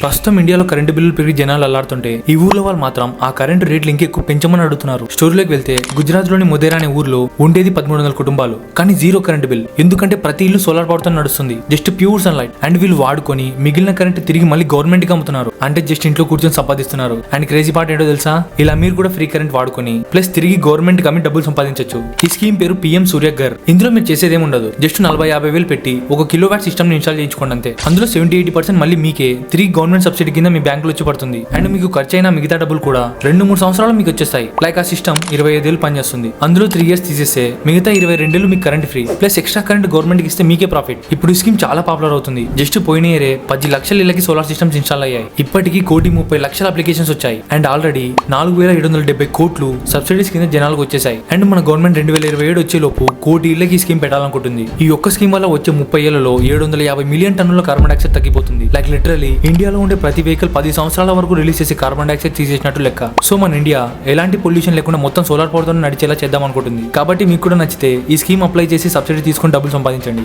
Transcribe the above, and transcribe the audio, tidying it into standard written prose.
ప్రస్తుతం ఇండియాలో కరెంటు బిల్లులు పెరిగి జనాలు అల్లాడుతుంటే ఈ ఊర్లో వాళ్ళు మాత్రం ఆ కరెంటు రేట్లు ఇంకెక్కువ పెంచమని అడుగుతున్నారు. స్టోరీలోకి వెళ్తే గుజరాత్ లోని మొదేరా అనే ఊర్లో ఉండేది 1300 కుటుంబాలు, కానీ జీరో కరెంటు బిల్. ఎందుకంటే ప్రతి ఇల్లు సోలార్ పవర్ తో నడుస్తుంది, just pure sunlight. And వీళ్ళు వాడుకొని మిగిలిన కరెంట్ తిరిగి మళ్ళీ గవర్నమెంట్ కి అమ్ముతున్నారు. అంటే జస్ట్ ఇంట్లో కూర్చొని సంపాదిస్తున్నారు. అండ్ క్రేజీ పార్ట్ ఏంటో తెలుసా, ఇలా మీరు కూడా ఫ్రీ కరెంట్ వాడుకొని ప్లస్ తిరిగి గవర్నమెంట్ కి అమ్మి డబ్బులు సంపాదించవచ్చు. ఈ స్కీమ్ పేరు PM సూర్యఘర్. ఇందులో మీరు చేసేది ఏమి ఉండదు, జస్ట్ 40-50 వేలు పెట్టి ఒక కిలోవాట్ సిస్టమ్ ని ఇన్స్టాల్ చేయించుకోండి అంతే. అందులో 70-80% మళ్ళీ మీకే తిరిగి గవర్నమెంట్ సబ్సిడీ కింద మీ బ్యాంకులో వచ్చి పడుతుంది. అండ్ మీకు ఖర్చు అయిన మిగతా డబ్బులు కూడా 2-3 సంవత్సరాలు మీకు వచ్చేస్తాయి. లైక్ ఆ సిస్టమ్ 25 ఏళ్ళు పనిచేస్తుంది. అందులో 3 ఇయర్స్ తీసేస్తే మిగతా 22 ఏళ్ళు మీకు current free, plus extra current government కి ఇస్తే మీకే ప్రాఫిట్. ఇప్పుడు ఈ స్కీమ్ చాలా పాపులర్ అవుతుంది. జస్ట్ పోయిన ఇయరే 10 లక్షల ఇళ్ళకి సోలార్ సిస్టమ్స్ ఇన్స్టాల్ అయ్యాయి. ఇప్పటికీ 1,30,00,000 అప్లికేషన్స్ వచ్చాయి. అండ్ ఆల్రెడీ 4,770 కోట్లు సబ్సిడీస్ కింద జనాలకు వచ్చేసాయి. అండ్ మన గవర్నమెంట్ 2027 వచ్చే లోపు 1 కోటి ఇళ్ళకి స్కీమ్ పెట్టాలనుకుంటుంది. ఈ ఒక్క స్కీమ్ వల్ల వచ్చే 30 ఏళ్లలో 750 మిలియన్ టన్నుల కార్బన్ డైఆక్సైడ్ తగ్గిపోతుంది. లైక్ లిటరలీ ఇండియాలో ఉండే ప్రతి వెహికల్ 10 సంవత్సరాల వరకు రిలీజ్ చేసే కార్బన్ డైఆక్సైడ్ తీసేసినట్టు లెక్క. సో మన ఇండియా ఎలాంటి పొల్యూషన్ లేకుండా మొత్తం సోలార్ పవర్ తో నడిచేలా చేద్దాం అనుకుంటుంది. కాబట్టి మీకు కూడా నచ్చితే ఈ స్కీమ్ అప్లై చేసి సబ్సిడీ తీసుకుని డబ్బులు సంపాదించండి.